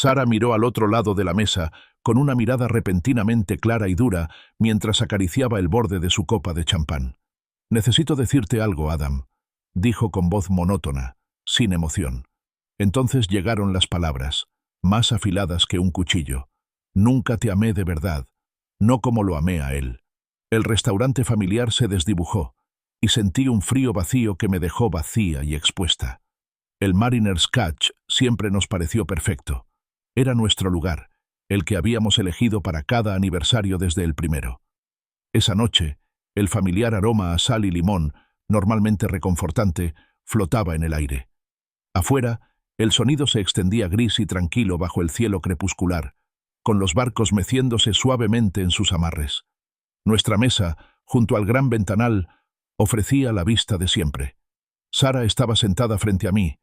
Sara miró al otro lado de la mesa, con una mirada repentinamente clara y dura, mientras acariciaba el borde de su copa de champán. «Necesito decirte algo, Adam», dijo con voz monótona, sin emoción. Entonces llegaron las palabras, más afiladas que un cuchillo. «Nunca te amé de verdad, no como lo amé a él». El restaurante familiar se desdibujó, y sentí un frío vacío que me dejó vacía y expuesta. El Mariner's Catch siempre nos pareció perfecto. Era nuestro lugar, el que habíamos elegido para cada aniversario desde el primero. Esa noche, el familiar aroma a sal y limón, normalmente reconfortante, flotaba en el aire. Afuera, el sonido se extendía gris y tranquilo bajo el cielo crepuscular, con los barcos meciéndose suavemente en sus amarres. Nuestra mesa, junto al gran ventanal, ofrecía la vista de siempre. Sara estaba sentada frente a mí,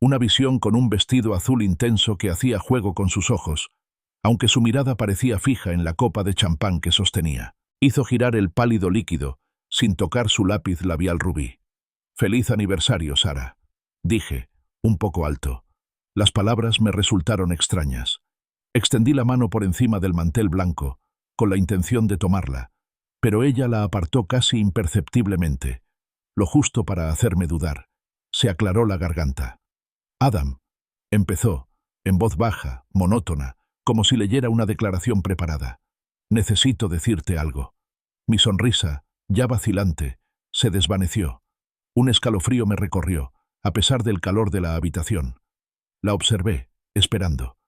una visión con un vestido azul intenso que hacía juego con sus ojos, aunque su mirada parecía fija en la copa de champán que sostenía. Hizo girar el pálido líquido, sin tocar su lápiz labial rubí. «Feliz aniversario, Sara», dije, un poco alto. Las palabras me resultaron extrañas. Extendí la mano por encima del mantel blanco, con la intención de tomarla, pero ella la apartó casi imperceptiblemente, lo justo para hacerme dudar. Se aclaró la garganta. «Adam», empezó, en voz baja, monótona, como si leyera una declaración preparada. «Necesito decirte algo». Mi sonrisa, ya vacilante, se desvaneció. Un escalofrío me recorrió, a pesar del calor de la habitación. La observé, esperando.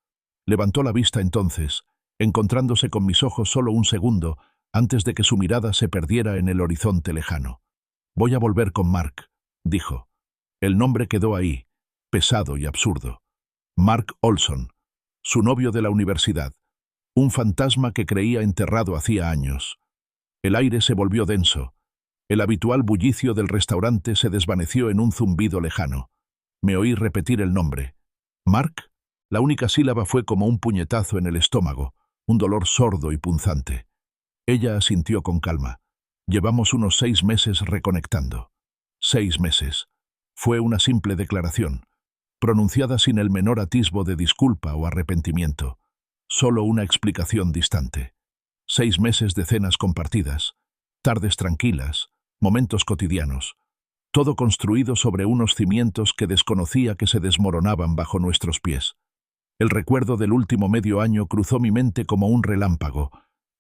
Levantó la vista entonces, encontrándose con mis ojos solo un segundo antes de que su mirada se perdiera en el horizonte lejano. «Voy a volver con Mark», dijo. El nombre quedó ahí, pesado y absurdo. Mark Olson, su novio de la universidad, un fantasma que creía enterrado hacía años. El aire se volvió denso. El habitual bullicio del restaurante se desvaneció en un zumbido lejano. Me oí repetir el nombre. «¿Mark?». La única sílaba fue como un puñetazo en el estómago, un dolor sordo y punzante. Ella asintió con calma. «Llevamos unos 6 meses reconectando». 6 meses. Fue una simple declaración, pronunciada sin el menor atisbo de disculpa o arrepentimiento. Solo una explicación distante. 6 meses de cenas compartidas, tardes tranquilas, momentos cotidianos, todo construido sobre unos cimientos que desconocía que se desmoronaban bajo nuestros pies. El recuerdo del último medio año cruzó mi mente como un relámpago,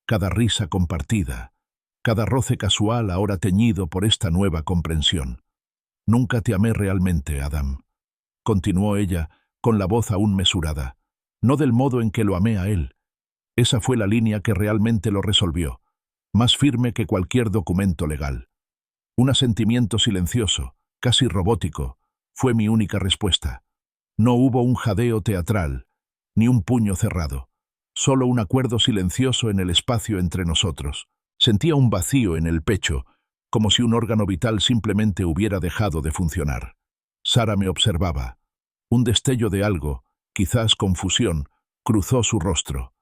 cada risa compartida, cada roce casual ahora teñido por esta nueva comprensión. «Nunca te amé realmente, Adam», continuó ella, con la voz aún mesurada. «No del modo en que lo amé a él». Esa fue la línea que realmente lo resolvió, más firme que cualquier documento legal. Un asentimiento silencioso, casi robótico, fue mi única respuesta. No hubo un jadeo teatral, ni un puño cerrado, solo un acuerdo silencioso en el espacio entre nosotros. Sentía un vacío en el pecho, como si un órgano vital simplemente hubiera dejado de funcionar. Sara me observaba. Un destello de algo, quizás confusión, cruzó su rostro.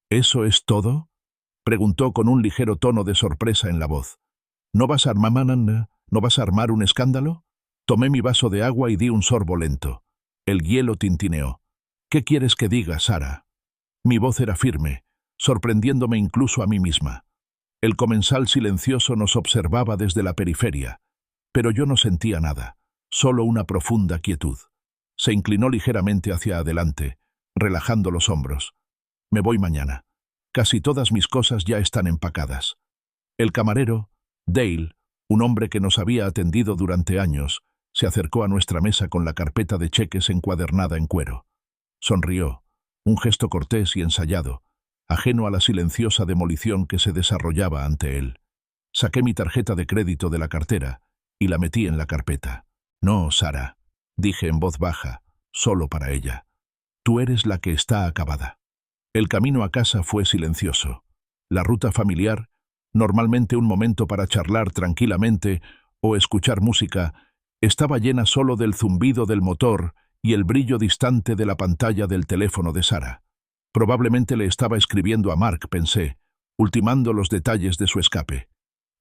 «¿Eso es todo?», preguntó con un ligero tono de sorpresa en la voz. «¿No vas a armar un escándalo?». Tomé mi vaso de agua y di un sorbo lento. El hielo tintineó. «¿Qué quieres que diga, Sara?». Mi voz era firme, sorprendiéndome incluso a mí misma. El comensal silencioso nos observaba desde la periferia, pero yo no sentía nada, solo una profunda quietud. Se inclinó ligeramente hacia adelante, relajando los hombros. «Me voy mañana. Casi todas mis cosas ya están empacadas». El camarero, Dale, un hombre que nos había atendido durante años, se acercó a nuestra mesa con la carpeta de cheques encuadernada en cuero. Sonrió, un gesto cortés y ensayado, ajeno a la silenciosa demolición que se desarrollaba ante él. Saqué mi tarjeta de crédito de la cartera y la metí en la carpeta. «No, Sara», dije en voz baja, solo para ella. «Tú eres la que está acabada». El camino a casa fue silencioso. La ruta familiar, normalmente un momento para charlar tranquilamente o escuchar música, estaba llena solo del zumbido del motor y el brillo distante de la pantalla del teléfono de Sara. Probablemente le estaba escribiendo a Mark, pensé, ultimando los detalles de su escape.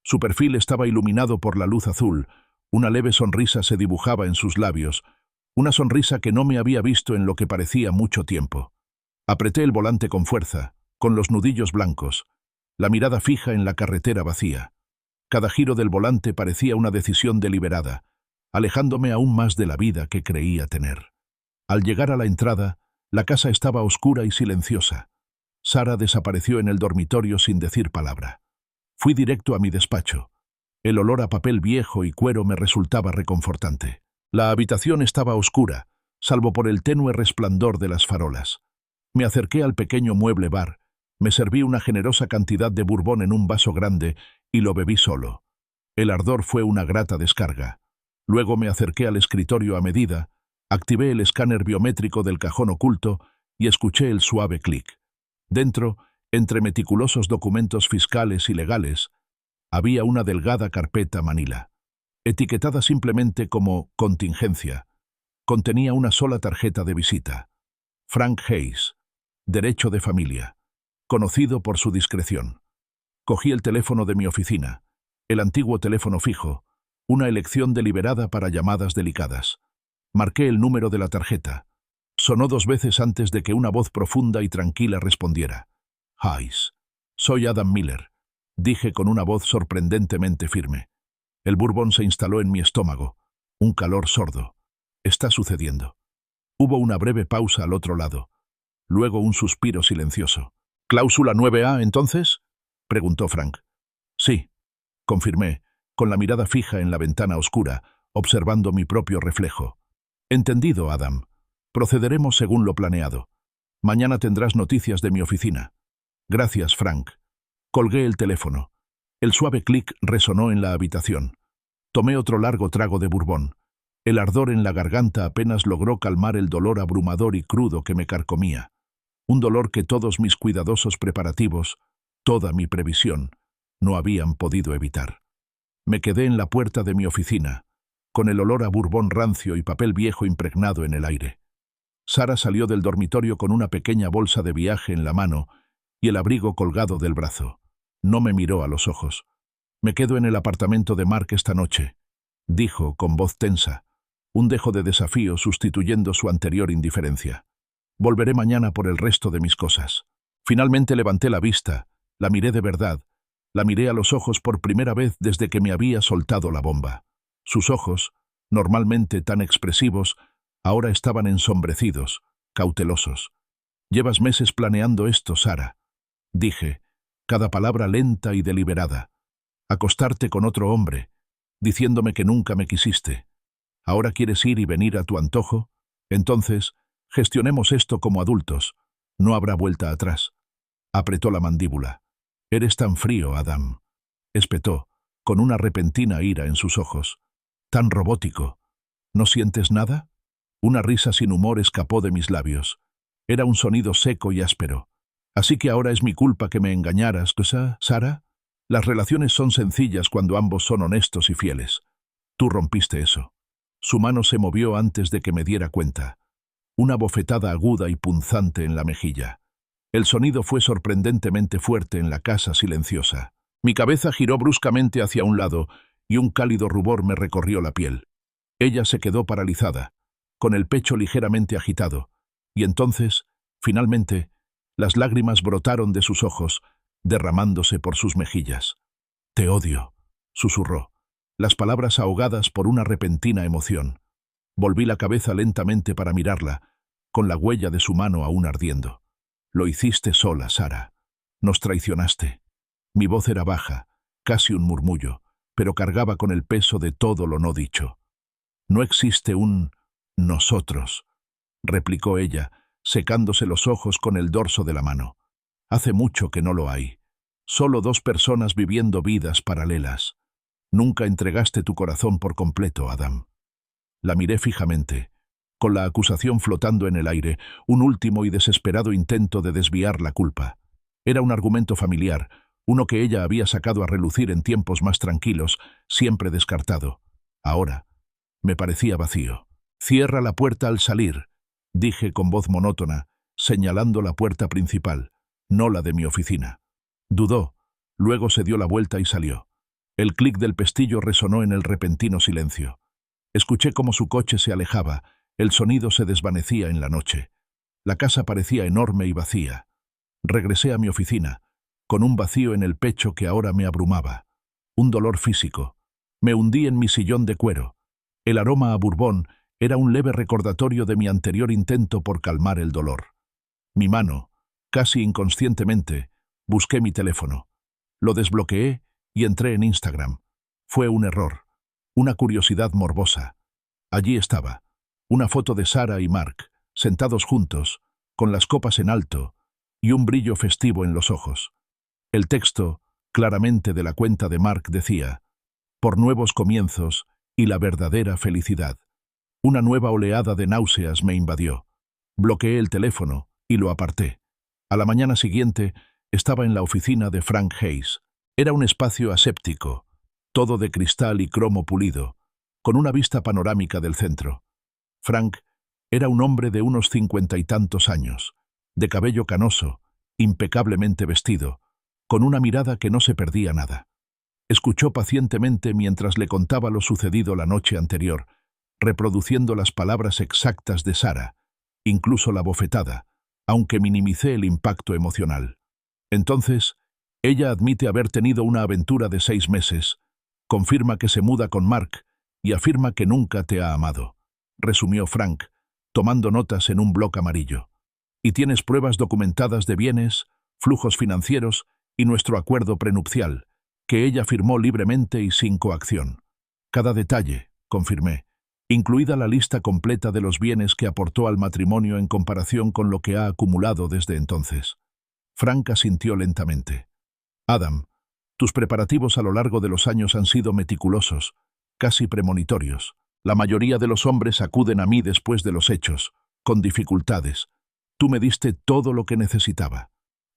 Su perfil estaba iluminado por la luz azul, una leve sonrisa se dibujaba en sus labios, una sonrisa que no me había visto en lo que parecía mucho tiempo. Apreté el volante con fuerza, con los nudillos blancos, la mirada fija en la carretera vacía. Cada giro del volante parecía una decisión deliberada, alejándome aún más de la vida que creía tener. Al llegar a la entrada, la casa estaba oscura y silenciosa. Sara desapareció en el dormitorio sin decir palabra. Fui directo a mi despacho. El olor a papel viejo y cuero me resultaba reconfortante. La habitación estaba oscura, salvo por el tenue resplandor de las farolas. Me acerqué al pequeño mueble bar, me serví una generosa cantidad de bourbon en un vaso grande y lo bebí solo. El ardor fue una grata descarga. Luego me acerqué al escritorio a medida, activé el escáner biométrico del cajón oculto y escuché el suave clic. Dentro, entre meticulosos documentos fiscales y legales, había una delgada carpeta manila, etiquetada simplemente como contingencia. Contenía una sola tarjeta de visita. Frank Hayes, derecho de familia, conocido por su discreción. Cogí el teléfono de mi oficina, el antiguo teléfono fijo, una elección deliberada para llamadas delicadas. Marqué el número de la tarjeta. Sonó 2 veces antes de que una voz profunda y tranquila respondiera. Hayes. Soy Adam Miller, dije con una voz sorprendentemente firme. El bourbon se instaló en mi estómago, un calor sordo. Está sucediendo. Hubo una breve pausa al otro lado. Luego un suspiro silencioso. ¿Cláusula 9A, entonces? Preguntó Frank. Sí, confirmé, con la mirada fija en la ventana oscura, observando mi propio reflejo. Entendido, Adam. Procederemos según lo planeado. Mañana tendrás noticias de mi oficina. Gracias, Frank. Colgué el teléfono. El suave clic resonó en la habitación. Tomé otro largo trago de bourbon. El ardor en la garganta apenas logró calmar el dolor abrumador y crudo que me carcomía. Un dolor que todos mis cuidadosos preparativos, toda mi previsión, no habían podido evitar. Me quedé en la puerta de mi oficina, con el olor a bourbon rancio y papel viejo impregnado en el aire. Sara salió del dormitorio con una pequeña bolsa de viaje en la mano y el abrigo colgado del brazo. No me miró a los ojos. Me quedo en el apartamento de Mark esta noche, dijo con voz tensa, un dejo de desafío sustituyendo su anterior indiferencia. Volveré mañana por el resto de mis cosas. Finalmente levanté la vista, la miré de verdad, la miré a los ojos por primera vez desde que me había soltado la bomba. Sus ojos, normalmente tan expresivos, ahora estaban ensombrecidos, cautelosos. «Llevas meses planeando esto, Sara», dije, cada palabra lenta y deliberada. «Acostarte con otro hombre, diciéndome que nunca me quisiste. ¿Ahora quieres ir y venir a tu antojo? Entonces, gestionemos esto como adultos. No habrá vuelta atrás». Apretó la mandíbula. «Eres tan frío, Adam», espetó, con una repentina ira en sus ojos. «Tan robótico. ¿No sientes nada?» Una risa sin humor escapó de mis labios. Era un sonido seco y áspero. «Así que ahora es mi culpa que me engañaras, Sara. Las relaciones son sencillas cuando ambos son honestos y fieles. Tú rompiste eso». Su mano se movió antes de que me diera cuenta. Una bofetada aguda y punzante en la mejilla. El sonido fue sorprendentemente fuerte en la casa silenciosa. Mi cabeza giró bruscamente hacia un lado y un cálido rubor me recorrió la piel. Ella se quedó paralizada, con el pecho ligeramente agitado, y entonces, finalmente, las lágrimas brotaron de sus ojos, derramándose por sus mejillas. «Te odio», susurró, las palabras ahogadas por una repentina emoción. Volví la cabeza lentamente para mirarla, con la huella de su mano aún ardiendo. «Lo hiciste sola, Sara. Nos traicionaste». Mi voz era baja, casi un murmullo, pero cargaba con el peso de todo lo no dicho. «No existe un nosotros», replicó ella, secándose los ojos con el dorso de la mano. «Hace mucho que no lo hay. Solo 2 personas viviendo vidas paralelas. Nunca entregaste tu corazón por completo, Adam». La miré fijamente, con la acusación flotando en el aire, un último y desesperado intento de desviar la culpa. Era un argumento familiar, uno que ella había sacado a relucir en tiempos más tranquilos, siempre descartado. Ahora, me parecía vacío. «Cierra la puerta al salir», dije con voz monótona, señalando la puerta principal, no la de mi oficina. Dudó, luego se dio la vuelta y salió. El clic del pestillo resonó en el repentino silencio. Escuché cómo su coche se alejaba, el sonido se desvanecía en la noche. La casa parecía enorme y vacía. Regresé a mi oficina, con un vacío en el pecho que ahora me abrumaba. Un dolor físico. Me hundí en mi sillón de cuero. El aroma a Bourbon era un leve recordatorio de mi anterior intento por calmar el dolor. Mi mano, casi inconscientemente, busqué mi teléfono. Lo desbloqueé y entré en Instagram. Fue un error, una curiosidad morbosa. Allí estaba, una foto de Sarah y Mark, sentados juntos, con las copas en alto y un brillo festivo en los ojos. El texto, claramente de la cuenta de Mark, decía: «Por nuevos comienzos y la verdadera felicidad». Una nueva oleada de náuseas me invadió. Bloqueé el teléfono y lo aparté. A la mañana siguiente estaba en la oficina de Frank Hayes. Era un espacio aséptico, todo de cristal y cromo pulido, con una vista panorámica del centro. Frank era un hombre de unos 50 y tantos años, de cabello canoso, impecablemente vestido, con una mirada que no se perdía nada. Escuchó pacientemente mientras le contaba lo sucedido la noche anterior, reproduciendo las palabras exactas de Sarah, incluso la bofetada, aunque minimicé el impacto emocional. Entonces, ella admite haber tenido una aventura de 6 meses, confirma que se muda con Mark y afirma que nunca te ha amado, resumió Frank, tomando notas en un bloc amarillo. Y tienes pruebas documentadas de bienes, flujos financieros y nuestro acuerdo prenupcial, que ella firmó libremente y sin coacción. Cada detalle, confirmé, incluida la lista completa de los bienes que aportó al matrimonio en comparación con lo que ha acumulado desde entonces. Frank asintió lentamente. Adam, tus preparativos a lo largo de los años han sido meticulosos, casi premonitorios. La mayoría de los hombres acuden a mí después de los hechos, con dificultades. Tú me diste todo lo que necesitaba.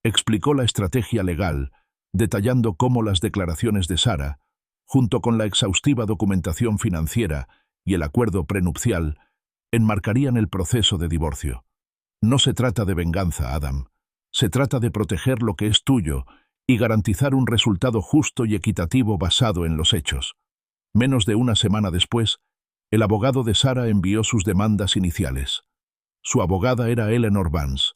Explicó la estrategia legal, detallando cómo las declaraciones de Sarah, junto con la exhaustiva documentación financiera y el acuerdo prenupcial, enmarcarían el proceso de divorcio. No se trata de venganza, Adam. Se trata de proteger lo que es tuyo y garantizar un resultado justo y equitativo basado en los hechos. Menos de una semana después, el abogado de Sarah envió sus demandas iniciales. Su abogada era Eleanor Vance,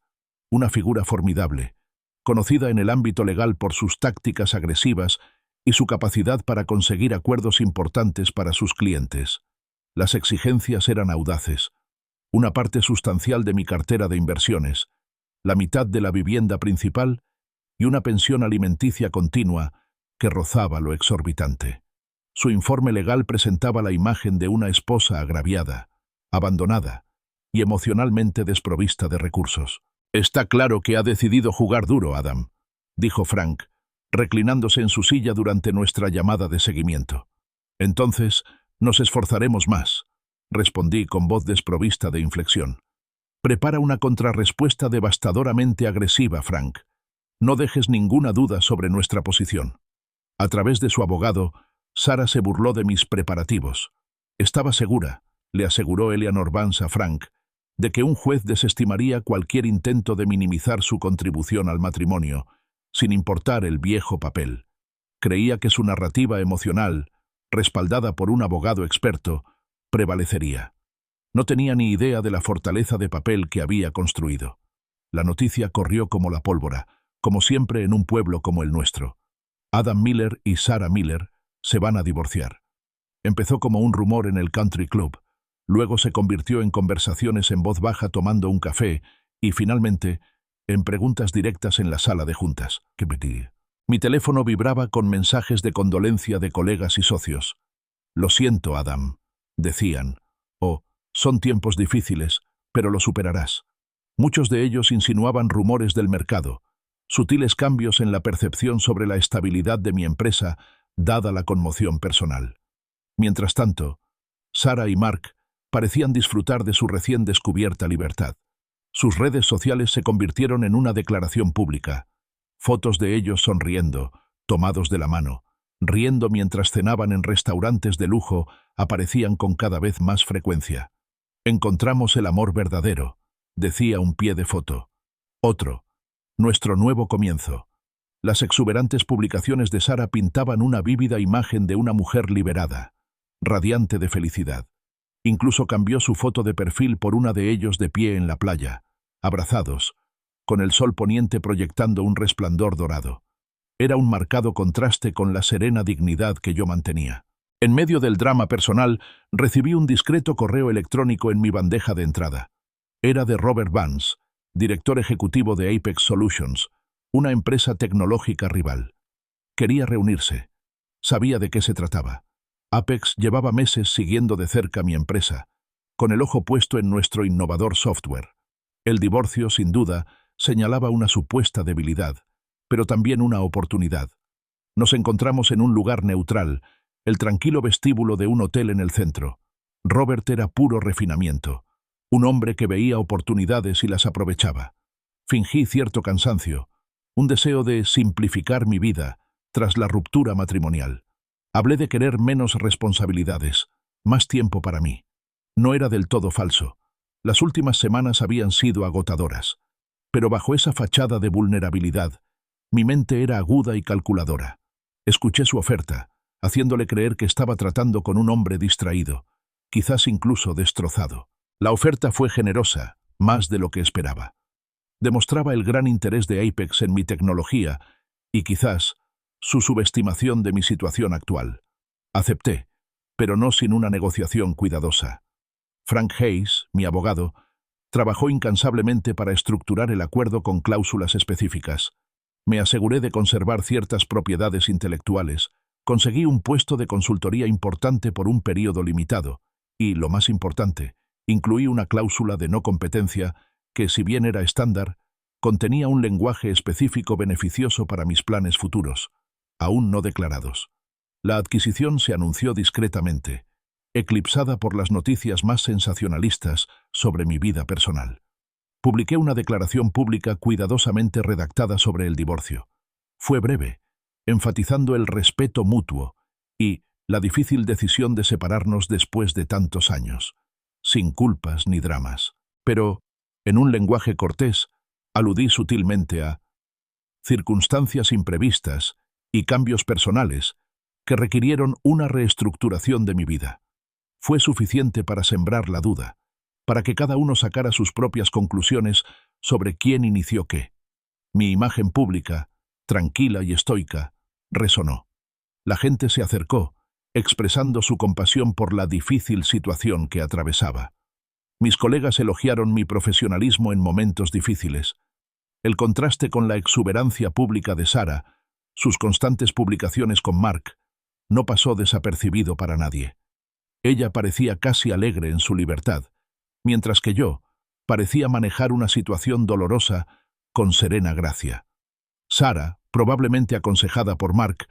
una figura formidable, conocida en el ámbito legal por sus tácticas agresivas y su capacidad para conseguir acuerdos importantes para sus clientes. Las exigencias eran audaces. Una parte sustancial de mi cartera de inversiones, la mitad de la vivienda principal y una pensión alimenticia continua que rozaba lo exorbitante. Su informe legal presentaba la imagen de una esposa agraviada, abandonada y emocionalmente desprovista de recursos. «Está claro que ha decidido jugar duro, Adam», dijo Frank, reclinándose en su silla durante nuestra llamada de seguimiento. «Entonces, nos esforzaremos más», respondí con voz desprovista de inflexión. «Prepara una contrarrespuesta devastadoramente agresiva, Frank. No dejes ninguna duda sobre nuestra posición». A través de su abogado, Sarah se burló de mis preparativos. Estaba segura, le aseguró Eleanor Vance a Frank, de que un juez desestimaría cualquier intento de minimizar su contribución al matrimonio, sin importar el viejo papel. Creía que su narrativa emocional, respaldada por un abogado experto, prevalecería. No tenía ni idea de la fortaleza de papel que había construido. La noticia corrió como la pólvora, como siempre en un pueblo como el nuestro. Adam Miller y Sarah Miller se van a divorciar. Empezó como un rumor en el country club, luego se convirtió en conversaciones en voz baja tomando un café y, finalmente, en preguntas directas en la sala de juntas. Mi teléfono vibraba con mensajes de condolencia de colegas y socios. «Lo siento, Adam», decían, o «son tiempos difíciles, pero lo superarás». Muchos de ellos insinuaban rumores del mercado, sutiles cambios en la percepción sobre la estabilidad de mi empresa, dada la conmoción personal. Mientras tanto, Sarah y Mark parecían disfrutar de su recién descubierta libertad. Sus redes sociales se convirtieron en una declaración pública. Fotos de ellos sonriendo, tomados de la mano, riendo mientras cenaban en restaurantes de lujo, aparecían con cada vez más frecuencia. «Encontramos el amor verdadero», decía un pie de foto. Otro, «Nuestro nuevo comienzo». Las exuberantes publicaciones de Sarah pintaban una vívida imagen de una mujer liberada, radiante de felicidad. Incluso cambió su foto de perfil por una de ellos de pie en la playa, abrazados, con el sol poniente proyectando un resplandor dorado. Era un marcado contraste con la serena dignidad que yo mantenía. En medio del drama personal, recibí un discreto correo electrónico en mi bandeja de entrada. Era de Robert Vance, director ejecutivo de Apex Solutions, una empresa tecnológica rival. Quería reunirse. Sabía de qué se trataba. Apex llevaba meses siguiendo de cerca mi empresa, con el ojo puesto en nuestro innovador software. El divorcio, sin duda, señalaba una supuesta debilidad, pero también una oportunidad. Nos encontramos en un lugar neutral, el tranquilo vestíbulo de un hotel en el centro. Robert era puro refinamiento, un hombre que veía oportunidades y las aprovechaba. Fingí cierto cansancio, un deseo de simplificar mi vida tras la ruptura matrimonial. Hablé de querer menos responsabilidades, más tiempo para mí. No era del todo falso. Las últimas semanas habían sido agotadoras, pero bajo esa fachada de vulnerabilidad, mi mente era aguda y calculadora. Escuché su oferta, haciéndole creer que estaba tratando con un hombre distraído, quizás incluso destrozado. La oferta fue generosa, más de lo que esperaba. Demostraba el gran interés de Apex en mi tecnología y quizás su subestimación de mi situación actual. Acepté, pero no sin una negociación cuidadosa. Frank Hayes, mi abogado, trabajó incansablemente para estructurar el acuerdo con cláusulas específicas. Me aseguré de conservar ciertas propiedades intelectuales, conseguí un puesto de consultoría importante por un período limitado y, lo más importante, incluí una cláusula de no competencia que, si bien era estándar, contenía un lenguaje específico beneficioso para mis planes futuros, aún no declarados. La adquisición se anunció discretamente, eclipsada por las noticias más sensacionalistas sobre mi vida personal. Publiqué una declaración pública cuidadosamente redactada sobre el divorcio. Fue breve, enfatizando el respeto mutuo y la difícil decisión de separarnos después de tantos años, sin culpas ni dramas. Pero, en un lenguaje cortés, aludí sutilmente a circunstancias imprevistas y cambios personales que requirieron una reestructuración de mi vida. Fue suficiente para sembrar la duda, para que cada uno sacara sus propias conclusiones sobre quién inició qué. Mi imagen pública, tranquila y estoica, resonó. La gente se acercó, expresando su compasión por la difícil situación que atravesaba. Mis colegas elogiaron mi profesionalismo en momentos difíciles. El contraste con la exuberancia pública de Sarah, sus constantes publicaciones con Mark, no pasó desapercibido para nadie. Ella parecía casi alegre en su libertad, mientras que yo parecía manejar una situación dolorosa con serena gracia. Sarah, probablemente aconsejada por Mark,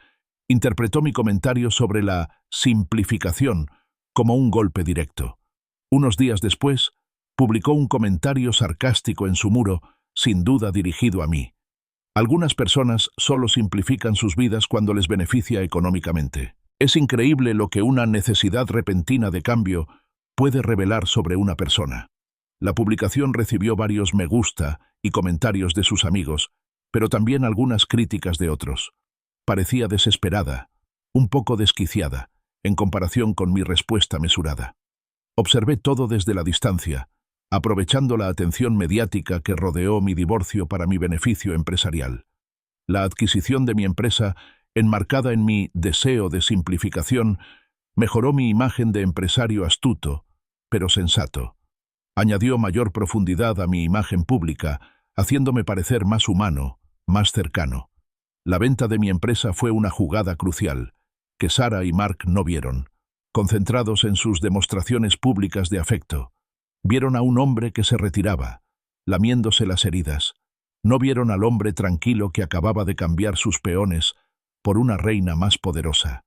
interpretó mi comentario sobre la simplificación como un golpe directo. Unos días después, publicó un comentario sarcástico en su muro, sin duda dirigido a mí. Algunas personas solo simplifican sus vidas cuando les beneficia económicamente. Es increíble lo que una necesidad repentina de cambio puede revelar sobre una persona. La publicación recibió varios me gusta y comentarios de sus amigos, pero también algunas críticas de otros. Parecía desesperada, un poco desquiciada, en comparación con mi respuesta mesurada. Observé todo desde la distancia, aprovechando la atención mediática que rodeó mi divorcio para mi beneficio empresarial. La adquisición de mi empresa, enmarcada en mi deseo de simplificación, mejoró mi imagen de empresario astuto, pero sensato. Añadió mayor profundidad a mi imagen pública, haciéndome parecer más humano, más cercano. La venta de mi empresa fue una jugada crucial, que Sarah y Mark no vieron. Concentrados en sus demostraciones públicas de afecto, vieron a un hombre que se retiraba, lamiéndose las heridas. No vieron al hombre tranquilo que acababa de cambiar sus peones por una reina más poderosa.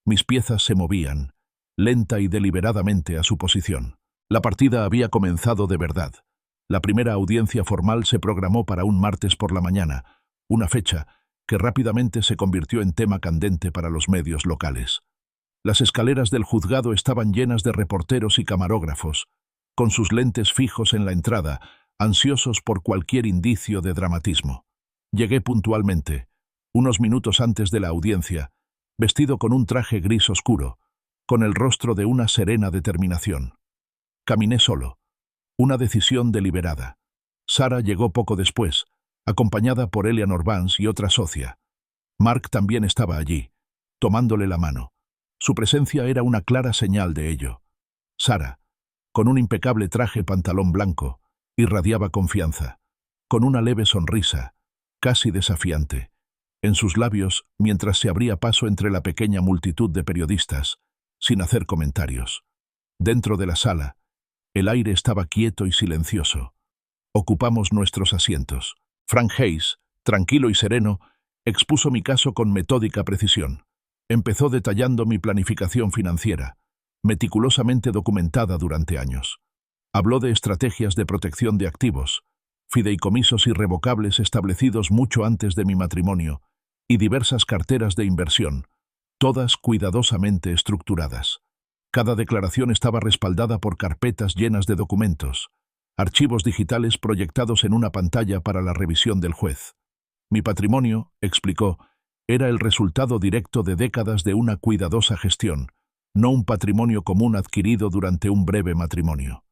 Mis piezas se movían, lenta y deliberadamente a su posición. La partida había comenzado de verdad. La primera audiencia formal se programó para un martes por la mañana, una fecha que rápidamente se convirtió en tema candente para los medios locales. Las escaleras del juzgado estaban llenas de reporteros y camarógrafos, con sus lentes fijos en la entrada, ansiosos por cualquier indicio de dramatismo. Llegué puntualmente, unos minutos antes de la audiencia, vestido con un traje gris oscuro, con el rostro de una serena determinación. Caminé solo, una decisión deliberada. Sara llegó poco después, acompañada por Eleanor Vance y otra socia. Mark también estaba allí, tomándole la mano. Su presencia era una clara señal de ello. Sara, con un impecable traje pantalón blanco, irradiaba confianza, con una leve sonrisa, casi desafiante, en sus labios mientras se abría paso entre la pequeña multitud de periodistas, sin hacer comentarios. Dentro de la sala, el aire estaba quieto y silencioso. Ocupamos nuestros asientos. Frank Hayes, tranquilo y sereno, expuso mi caso con metódica precisión. Empezó detallando mi planificación financiera, meticulosamente documentada durante años. Habló de estrategias de protección de activos, fideicomisos irrevocables establecidos mucho antes de mi matrimonio y diversas carteras de inversión, todas cuidadosamente estructuradas. Cada declaración estaba respaldada por carpetas llenas de documentos, archivos digitales proyectados en una pantalla para la revisión del juez. Mi patrimonio, explicó, era el resultado directo de décadas de una cuidadosa gestión, no un patrimonio común adquirido durante un breve matrimonio.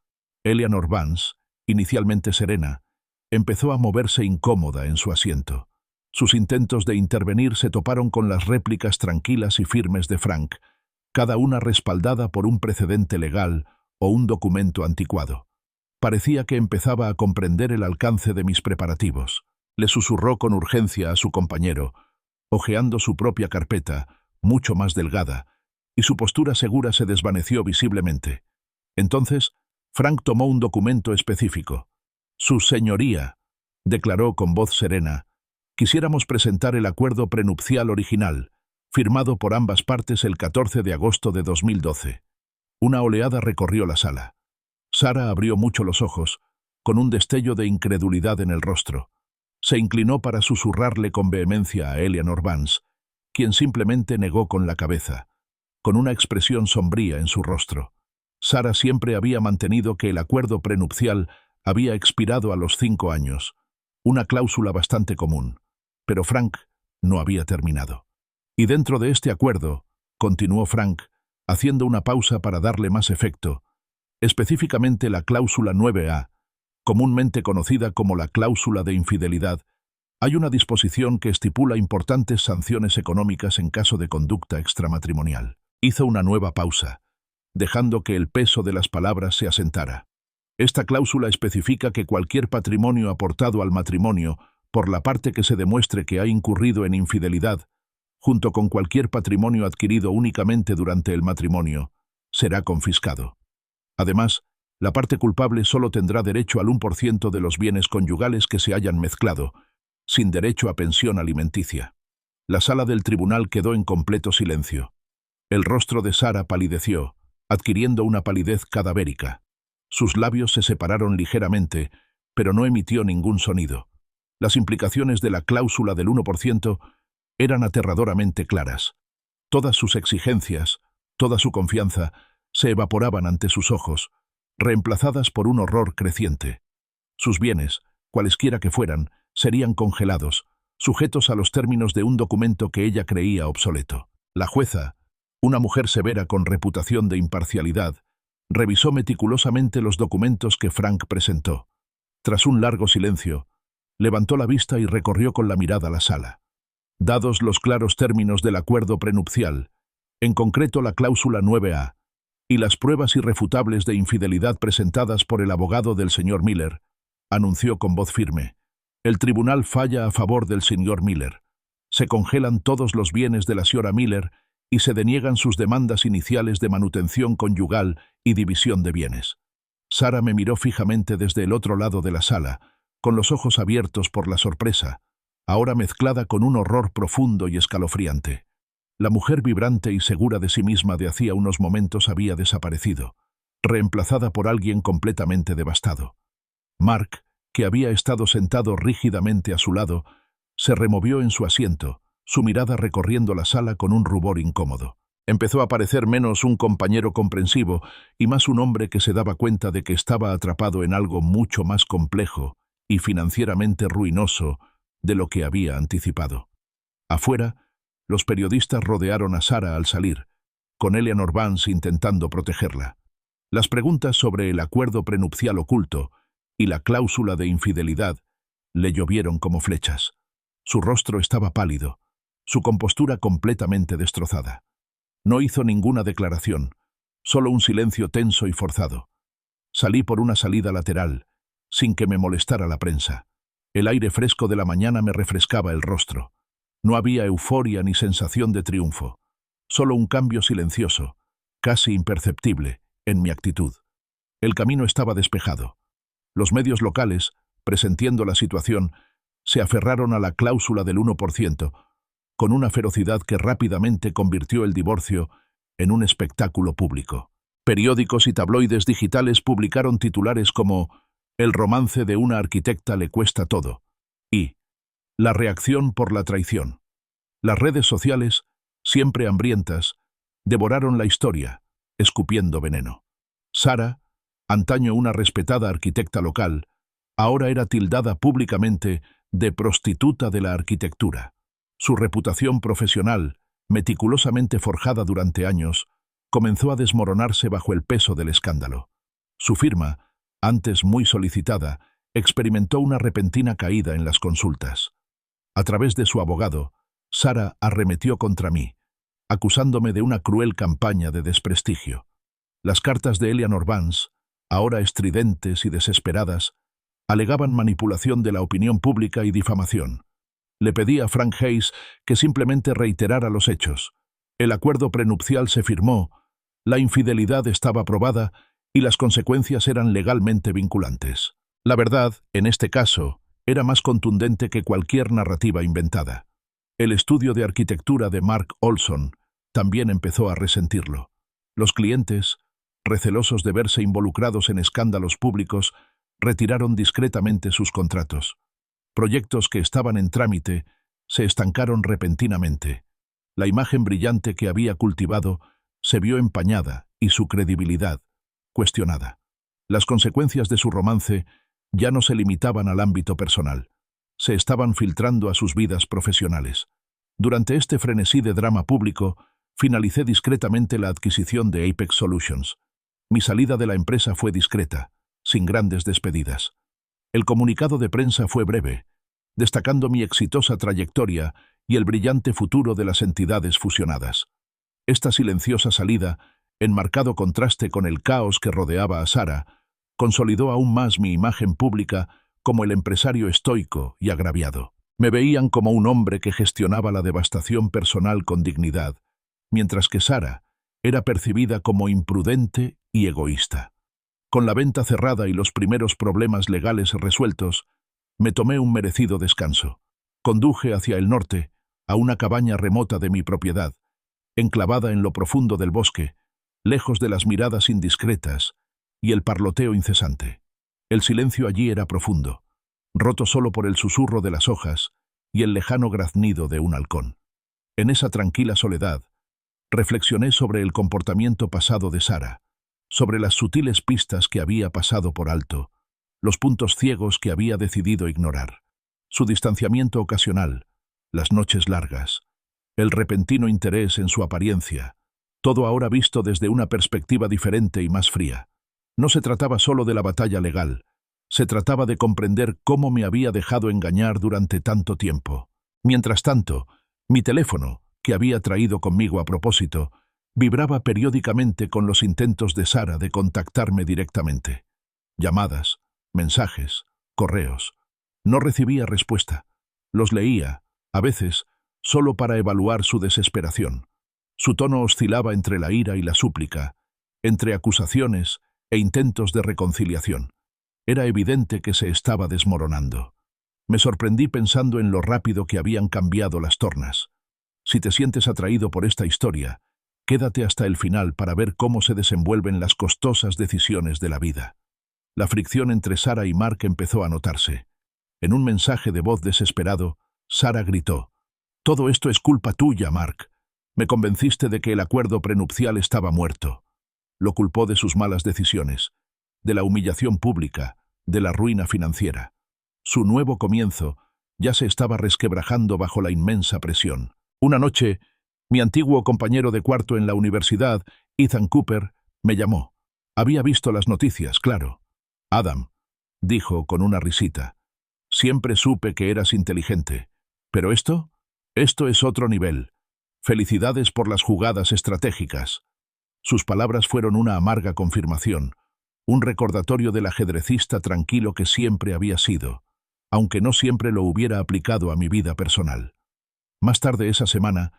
Eleanor Vance, inicialmente serena, empezó a moverse incómoda en su asiento. Sus intentos de intervenir se toparon con las réplicas tranquilas y firmes de Frank, cada una respaldada por un precedente legal o un documento anticuado. Parecía que empezaba a comprender el alcance de mis preparativos. Le susurró con urgencia a su compañero, hojeando su propia carpeta, mucho más delgada, y su postura segura se desvaneció visiblemente. Entonces, Frank tomó un documento específico. «Su señoría», declaró con voz serena, «quisiéramos presentar el acuerdo prenupcial original, firmado por ambas partes el 14 de agosto de 2012. Una oleada recorrió la sala. Sara abrió mucho los ojos, con un destello de incredulidad en el rostro. Se inclinó para susurrarle con vehemencia a Eleanor Vance, quien simplemente negó con la cabeza, con una expresión sombría en su rostro. Sara siempre había mantenido que el acuerdo prenupcial había expirado a los 5 años, una cláusula bastante común, pero Frank no había terminado. Y dentro de este acuerdo, continuó Frank, haciendo una pausa para darle más efecto, específicamente la cláusula 9A, comúnmente conocida como la cláusula de infidelidad, hay una disposición que estipula importantes sanciones económicas en caso de conducta extramatrimonial. Hizo una nueva pausa, dejando que el peso de las palabras se asentara. Esta cláusula especifica que cualquier patrimonio aportado al matrimonio, por la parte que se demuestre que ha incurrido en infidelidad, junto con cualquier patrimonio adquirido únicamente durante el matrimonio, será confiscado. Además, la parte culpable solo tendrá derecho al 1% de los bienes conyugales que se hayan mezclado, sin derecho a pensión alimenticia. La sala del tribunal quedó en completo silencio. El rostro de Sara palideció, adquiriendo una palidez cadavérica. Sus labios se separaron ligeramente, pero no emitió ningún sonido. Las implicaciones de la cláusula del 1% eran aterradoramente claras. Todas sus exigencias, toda su confianza, se evaporaban ante sus ojos, reemplazadas por un horror creciente. Sus bienes, cualesquiera que fueran, serían congelados, sujetos a los términos de un documento que ella creía obsoleto. La jueza, una mujer severa con reputación de imparcialidad, revisó meticulosamente los documentos que Frank presentó. Tras un largo silencio, levantó la vista y recorrió con la mirada la sala. Dados los claros términos del acuerdo prenupcial, en concreto la cláusula 9A, y las pruebas irrefutables de infidelidad presentadas por el abogado del señor Miller, anunció con voz firme, el tribunal falla a favor del señor Miller. Se congelan todos los bienes de la señora Miller y se deniegan sus demandas iniciales de manutención conyugal y división de bienes. Sara me miró fijamente desde el otro lado de la sala, con los ojos abiertos por la sorpresa, ahora mezclada con un horror profundo y escalofriante. La mujer vibrante y segura de sí misma de hacía unos momentos había desaparecido, reemplazada por alguien completamente devastado. Mark, que había estado sentado rígidamente a su lado, se removió en su asiento, su mirada recorriendo la sala con un rubor incómodo. Empezó a parecer menos un compañero comprensivo y más un hombre que se daba cuenta de que estaba atrapado en algo mucho más complejo y financieramente ruinoso de lo que había anticipado. Afuera, los periodistas rodearon a Sara al salir, con Eleanor Vance intentando protegerla. Las preguntas sobre el acuerdo prenupcial oculto y la cláusula de infidelidad le llovieron como flechas. Su rostro estaba pálido, su compostura completamente destrozada. No hizo ninguna declaración, solo un silencio tenso y forzado. Salí por una salida lateral, sin que me molestara la prensa. El aire fresco de la mañana me refrescaba el rostro. No había euforia ni sensación de triunfo, solo un cambio silencioso, casi imperceptible, en mi actitud. El camino estaba despejado. Los medios locales, presintiendo la situación, se aferraron a la cláusula del 1%, con una ferocidad que rápidamente convirtió el divorcio en un espectáculo público. Periódicos y tabloides digitales publicaron titulares como «El romance de una arquitecta le cuesta todo» y «La reacción por la traición». Las redes sociales, siempre hambrientas, devoraron la historia, escupiendo veneno. Sara, antaño una respetada arquitecta local, ahora era tildada públicamente de prostituta de la arquitectura. Su reputación profesional, meticulosamente forjada durante años, comenzó a desmoronarse bajo el peso del escándalo. Su firma, antes muy solicitada, experimentó una repentina caída en las consultas. A través de su abogado, Sara arremetió contra mí, acusándome de una cruel campaña de desprestigio. Las cartas de Eleanor Vance, ahora estridentes y desesperadas, alegaban manipulación de la opinión pública y difamación. Le pedí a Frank Hayes que simplemente reiterara los hechos. El acuerdo prenupcial se firmó, la infidelidad estaba probada y las consecuencias eran legalmente vinculantes. La verdad, en este caso, era más contundente que cualquier narrativa inventada. El estudio de arquitectura de Mark Olson también empezó a resentirlo. Los clientes, recelosos de verse involucrados en escándalos públicos, retiraron discretamente sus contratos. Proyectos que estaban en trámite se estancaron repentinamente. La imagen brillante que había cultivado se vio empañada y su credibilidad cuestionada. Las consecuencias de su romance ya no se limitaban al ámbito personal. Se estaban filtrando a sus vidas profesionales. Durante este frenesí de drama público, finalicé discretamente la adquisición de Apex Solutions. Mi salida de la empresa fue discreta, sin grandes despedidas. El comunicado de prensa fue breve, destacando mi exitosa trayectoria y el brillante futuro de las entidades fusionadas. Esta silenciosa salida, en marcado contraste con el caos que rodeaba a Sara, consolidó aún más mi imagen pública como el empresario estoico y agraviado. Me veían como un hombre que gestionaba la devastación personal con dignidad, mientras que Sara era percibida como imprudente y egoísta. Con la venta cerrada y los primeros problemas legales resueltos, me tomé un merecido descanso. Conduje hacia el norte, a una cabaña remota de mi propiedad, enclavada en lo profundo del bosque, lejos de las miradas indiscretas y el parloteo incesante. El silencio allí era profundo, roto solo por el susurro de las hojas y el lejano graznido de un halcón. En esa tranquila soledad, reflexioné sobre el comportamiento pasado de Sara, sobre las sutiles pistas que había pasado por alto, los puntos ciegos que había decidido ignorar, su distanciamiento ocasional, las noches largas, el repentino interés en su apariencia, todo ahora visto desde una perspectiva diferente y más fría. No se trataba solo de la batalla legal, se trataba de comprender cómo me había dejado engañar durante tanto tiempo. Mientras tanto, mi teléfono, que había traído conmigo a propósito, vibraba periódicamente con los intentos de Sara de contactarme directamente. Llamadas, mensajes, correos. No recibía respuesta. Los leía, a veces, solo para evaluar su desesperación. Su tono oscilaba entre la ira y la súplica, entre acusaciones e intentos de reconciliación. Era evidente que se estaba desmoronando. Me sorprendí pensando en lo rápido que habían cambiado las tornas. Si te sientes atraído por esta historia, quédate hasta el final para ver cómo se desenvuelven las costosas decisiones de la vida. La fricción entre Sara y Mark empezó a notarse. En un mensaje de voz desesperado, Sara gritó: «Todo esto es culpa tuya, Mark. Me convenciste de que el acuerdo prenupcial estaba muerto». Lo culpó de sus malas decisiones, de la humillación pública, de la ruina financiera. Su nuevo comienzo ya se estaba resquebrajando bajo la inmensa presión. Una noche, mi antiguo compañero de cuarto en la universidad, Ethan Cooper, me llamó. Había visto las noticias, claro. «Adam, dijo con una risita. Siempre supe que eras inteligente. Pero esto es otro nivel. Felicidades por las jugadas estratégicas. Sus palabras fueron una amarga confirmación, un recordatorio del ajedrecista tranquilo que siempre había sido, aunque no siempre lo hubiera aplicado a mi vida personal. Más tarde esa semana,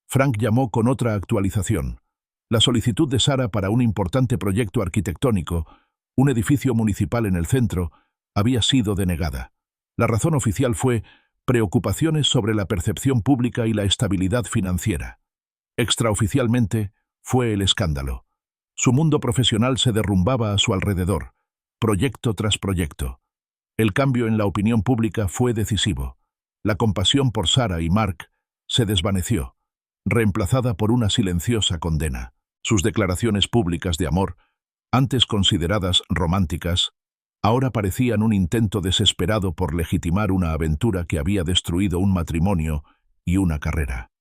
Frank llamó con otra actualización. La solicitud de Sara para un importante proyecto arquitectónico, un edificio municipal en el centro, había sido denegada. La razón oficial fue preocupaciones sobre la percepción pública y la estabilidad financiera. Extraoficialmente, fue el escándalo. Su mundo profesional se derrumbaba a su alrededor, proyecto tras proyecto. El cambio en la opinión pública fue decisivo. La compasión por Sara y Mark se desvaneció, reemplazada por una silenciosa condena. Sus declaraciones públicas de amor, antes consideradas románticas, ahora parecían un intento desesperado por legitimar una aventura que había destruido un matrimonio y una carrera.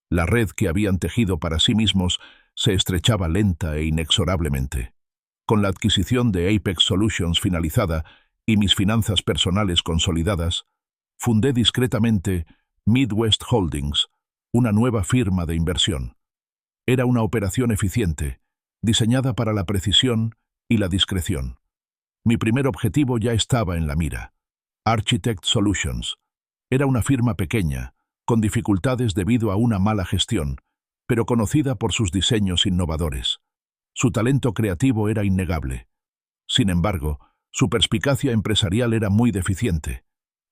La red que habían tejido para sí mismos se estrechaba lenta e inexorablemente. Con la adquisición de Apex Solutions finalizada y mis finanzas personales consolidadas, fundé discretamente Midwest Holdings, una nueva firma de inversión. Era una operación eficiente, diseñada para la precisión y la discreción. Mi primer objetivo ya estaba en la mira. Architect Solutions. Era una firma pequeña, con dificultades debido a una mala gestión, pero conocida por sus diseños innovadores. Su talento creativo era innegable. Sin embargo, su perspicacia empresarial era muy deficiente.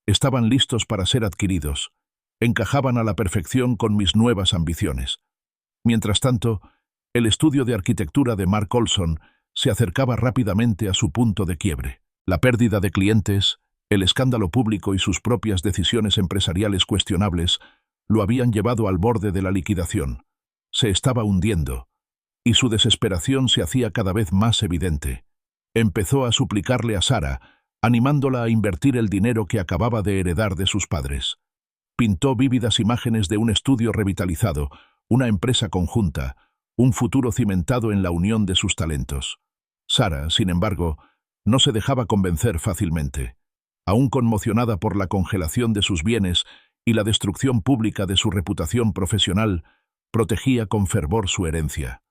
Estaban listos para ser adquiridos. Encajaban a la perfección con mis nuevas ambiciones. Mientras tanto, el estudio de arquitectura de Mark Olson se acercaba rápidamente a su punto de quiebre. La pérdida de clientes, el escándalo público y sus propias decisiones empresariales cuestionables lo habían llevado al borde de la liquidación. Se estaba hundiendo, y su desesperación se hacía cada vez más evidente. Empezó a suplicarle a Sara, animándola a invertir el dinero que acababa de heredar de sus padres. Pintó vívidas imágenes de un estudio revitalizado, una empresa conjunta, un futuro cimentado en la unión de sus talentos. Sara, sin embargo, no se dejaba convencer fácilmente. Aún conmocionada por la congelación de sus bienes y la destrucción pública de su reputación profesional, protegía con fervor su herencia.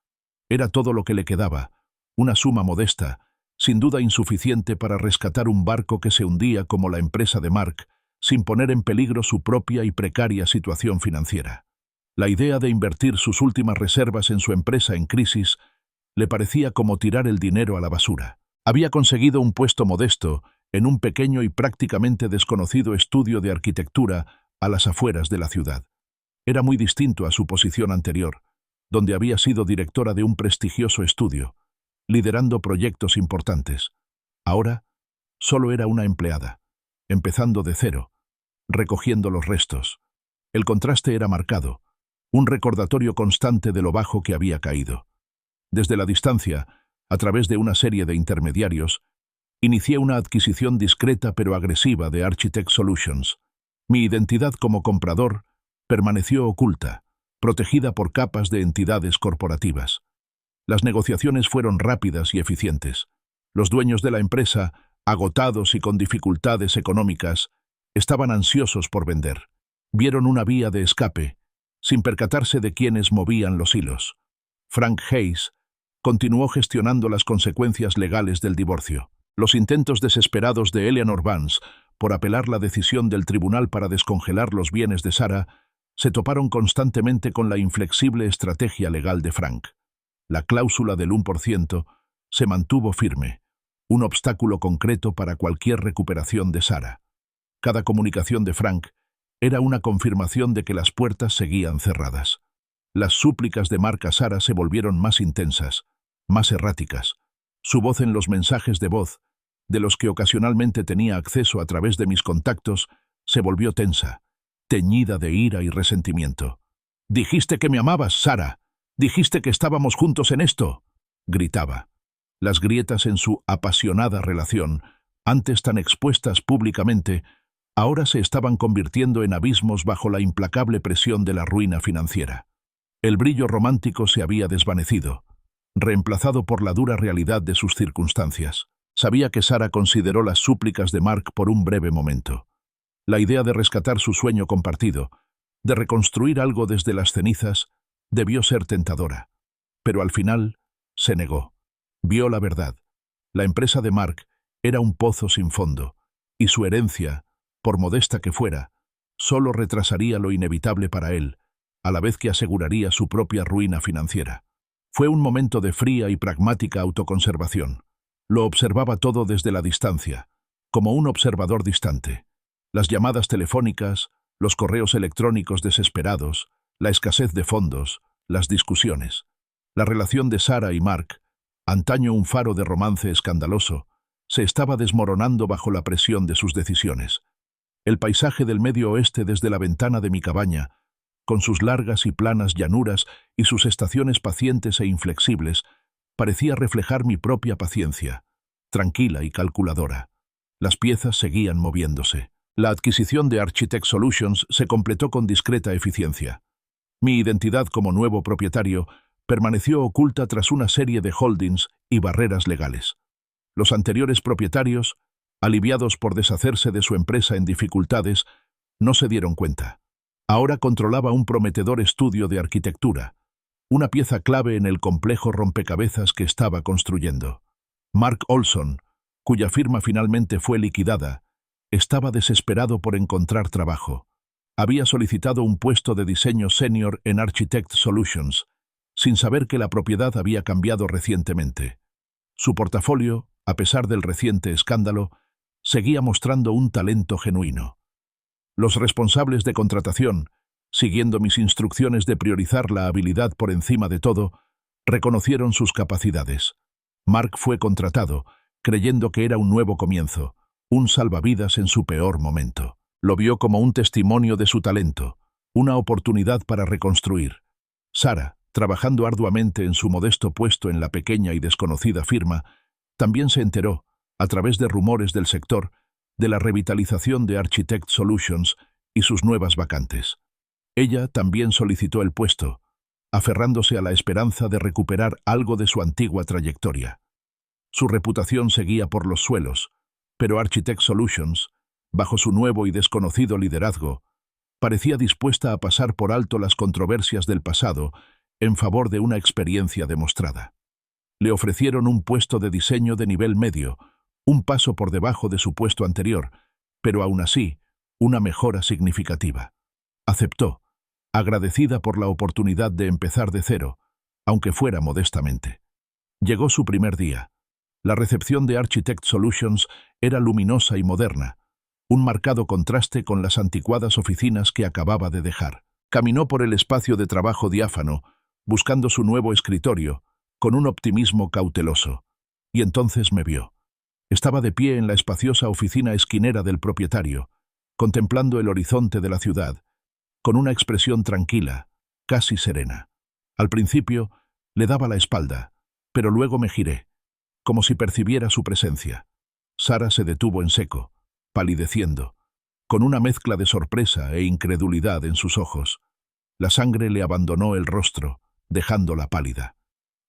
Era todo lo que le quedaba, una suma modesta, sin duda insuficiente para rescatar un barco que se hundía como la empresa de Mark, sin poner en peligro su propia y precaria situación financiera. La idea de invertir sus últimas reservas en su empresa en crisis le parecía como tirar el dinero a la basura. Había conseguido un puesto modesto en un pequeño y prácticamente desconocido estudio de arquitectura a las afueras de la ciudad. Era muy distinto a su posición anterior, donde había sido directora de un prestigioso estudio, liderando proyectos importantes. Ahora, solo era una empleada, empezando de cero, recogiendo los restos. El contraste era marcado, un recordatorio constante de lo bajo que había caído. Desde la distancia, a través de una serie de intermediarios, inicié una adquisición discreta pero agresiva de Architect Solutions. Mi identidad como comprador permaneció oculta, protegida por capas de entidades corporativas. Las negociaciones fueron rápidas y eficientes. Los dueños de la empresa, agotados y con dificultades económicas, estaban ansiosos por vender. Vieron una vía de escape, sin percatarse de quiénes movían los hilos. Frank Hayes continuó gestionando las consecuencias legales del divorcio. Los intentos desesperados de Eleanor Vance por apelar la decisión del tribunal para descongelar los bienes de Sara se toparon constantemente con la inflexible estrategia legal de Frank. La cláusula del 1% se mantuvo firme, un obstáculo concreto para cualquier recuperación de Sara. Cada comunicación de Frank era una confirmación de que las puertas seguían cerradas. Las súplicas de Mark a Sara se volvieron más intensas, más erráticas. Su voz en los mensajes de voz, de los que ocasionalmente tenía acceso a través de mis contactos, se volvió tensa, teñida de ira y resentimiento. «Dijiste que me amabas, Sara. Dijiste que estábamos juntos en esto», gritaba. Las grietas en su apasionada relación, antes tan expuestas públicamente, ahora se estaban convirtiendo en abismos bajo la implacable presión de la ruina financiera. El brillo romántico se había desvanecido, reemplazado por la dura realidad de sus circunstancias. Sabía que Sara consideró las súplicas de Mark por un breve momento. La idea de rescatar su sueño compartido, de reconstruir algo desde las cenizas, debió ser tentadora. Pero al final, se negó. Vio la verdad. La empresa de Mark era un pozo sin fondo, y su herencia, por modesta que fuera, solo retrasaría lo inevitable para él, a la vez que aseguraría su propia ruina financiera. Fue un momento de fría y pragmática autoconservación. Lo observaba todo desde la distancia, como un observador distante. Las llamadas telefónicas, los correos electrónicos desesperados, la escasez de fondos, las discusiones. La relación de Sara y Mark, antaño un faro de romance escandaloso, se estaba desmoronando bajo la presión de sus decisiones. El paisaje del Medio Oeste desde la ventana de mi cabaña, con sus largas y planas llanuras y sus estaciones pacientes e inflexibles, parecía reflejar mi propia paciencia, tranquila y calculadora. Las piezas seguían moviéndose. La adquisición de Architect Solutions se completó con discreta eficiencia. Mi identidad como nuevo propietario permaneció oculta tras una serie de holdings y barreras legales. Los anteriores propietarios, aliviados por deshacerse de su empresa en dificultades, no se dieron cuenta. Ahora controlaba un prometedor estudio de arquitectura, una pieza clave en el complejo rompecabezas que estaba construyendo. Mark Olson, cuya firma finalmente fue liquidada, estaba desesperado por encontrar trabajo. Había solicitado un puesto de diseño senior en Architect Solutions, sin saber que la propiedad había cambiado recientemente. Su portafolio, a pesar del reciente escándalo, seguía mostrando un talento genuino. Los responsables de contratación, siguiendo mis instrucciones de priorizar la habilidad por encima de todo, reconocieron sus capacidades. Mark fue contratado, creyendo que era un nuevo comienzo, un salvavidas en su peor momento. Lo vio como un testimonio de su talento, una oportunidad para reconstruir. Sara, trabajando arduamente en su modesto puesto en la pequeña y desconocida firma, también se enteró, a través de rumores del sector, de la revitalización de Architect Solutions y sus nuevas vacantes. Ella también solicitó el puesto, aferrándose a la esperanza de recuperar algo de su antigua trayectoria. Su reputación seguía por los suelos, pero Architect Solutions, bajo su nuevo y desconocido liderazgo, parecía dispuesta a pasar por alto las controversias del pasado en favor de una experiencia demostrada. Le ofrecieron un puesto de diseño de nivel medio, un paso por debajo de su puesto anterior, pero aún así, una mejora significativa. Aceptó, agradecida por la oportunidad de empezar de cero, aunque fuera modestamente. Llegó su primer día. La recepción de Architect Solutions era luminosa y moderna, un marcado contraste con las anticuadas oficinas que acababa de dejar. Caminó por el espacio de trabajo diáfano, buscando su nuevo escritorio, con un optimismo cauteloso. Y entonces me vio. Estaba de pie en la espaciosa oficina esquinera del propietario, contemplando el horizonte de la ciudad, con una expresión tranquila, casi serena. Al principio, le daba la espalda, pero luego me giré, como si percibiera su presencia. Sara se detuvo en seco, palideciendo, con una mezcla de sorpresa e incredulidad en sus ojos. La sangre le abandonó el rostro, dejándola pálida.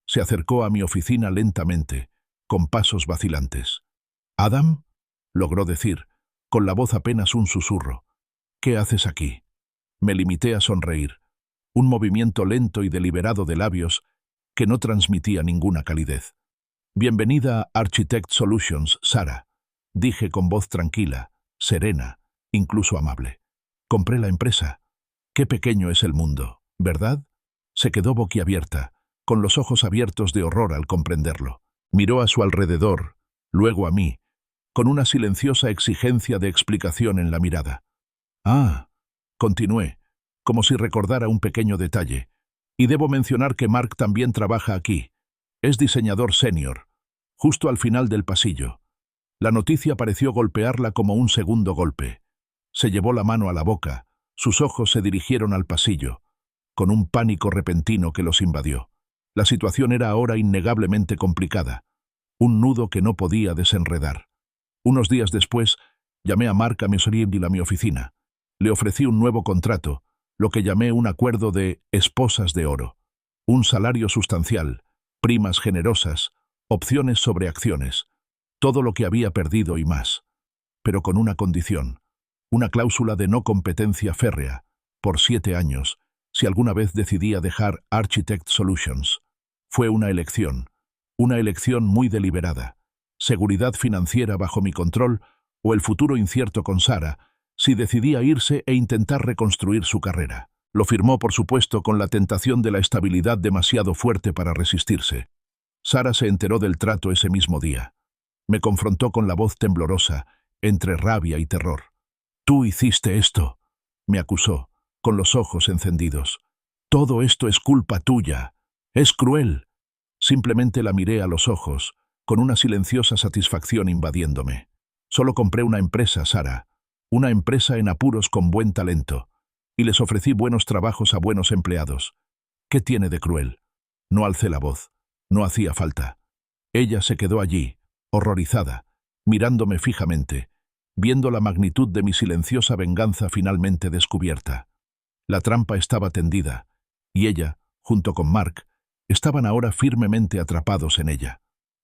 Se acercó a mi oficina lentamente, con pasos vacilantes. «¿Adam?», logró decir, con la voz apenas un susurro. «¿Qué haces aquí?». Me limité a sonreír, un movimiento lento y deliberado de labios que no transmitía ninguna calidez. «Bienvenida a Architect Solutions, Sara», dije con voz tranquila, serena, incluso amable. «Compré la empresa. Qué pequeño es el mundo, ¿verdad?». Se quedó boquiabierta, con los ojos abiertos de horror al comprenderlo. Miró a su alrededor, luego a mí, con una silenciosa exigencia de explicación en la mirada. «Ah», continué, como si recordara un pequeño detalle, «y debo mencionar que Mark también trabaja aquí. Es diseñador senior», justo al final del pasillo. La noticia pareció golpearla como un segundo golpe. Se llevó la mano a la boca, sus ojos se dirigieron al pasillo, con un pánico repentino que los invadió. La situación era ahora innegablemente complicada, un nudo que no podía desenredar. Unos días después, llamé a Mark a mi oficina. Le ofrecí un nuevo contrato, lo que llamé un acuerdo de esposas de oro. Un salario sustancial, primas generosas, opciones sobre acciones. todo lo que había perdido y más, pero con una condición, una cláusula de no competencia férrea, por 7 años, si alguna vez decidía dejar Architect Solutions. Fue una elección muy deliberada, seguridad financiera bajo mi control o el futuro incierto con Sara, si decidía irse e intentar reconstruir su carrera. Lo firmó, por supuesto, con la tentación de la estabilidad demasiado fuerte para resistirse. Sara se enteró del trato ese mismo día. Me confrontó con la voz temblorosa, entre rabia y terror. «Tú hiciste esto», me acusó, con los ojos encendidos. «Todo esto es culpa tuya. Es cruel». Simplemente la miré a los ojos, con una silenciosa satisfacción invadiéndome. «Solo compré una empresa, Sara, una empresa en apuros con buen talento, y les ofrecí buenos trabajos a buenos empleados. ¿Qué tiene de cruel?» No alcé la voz. No hacía falta. Ella se quedó allí, horrorizada, mirándome fijamente, viendo la magnitud de mi silenciosa venganza finalmente descubierta. La trampa estaba tendida, y ella, junto con Mark, estaban ahora firmemente atrapados en ella.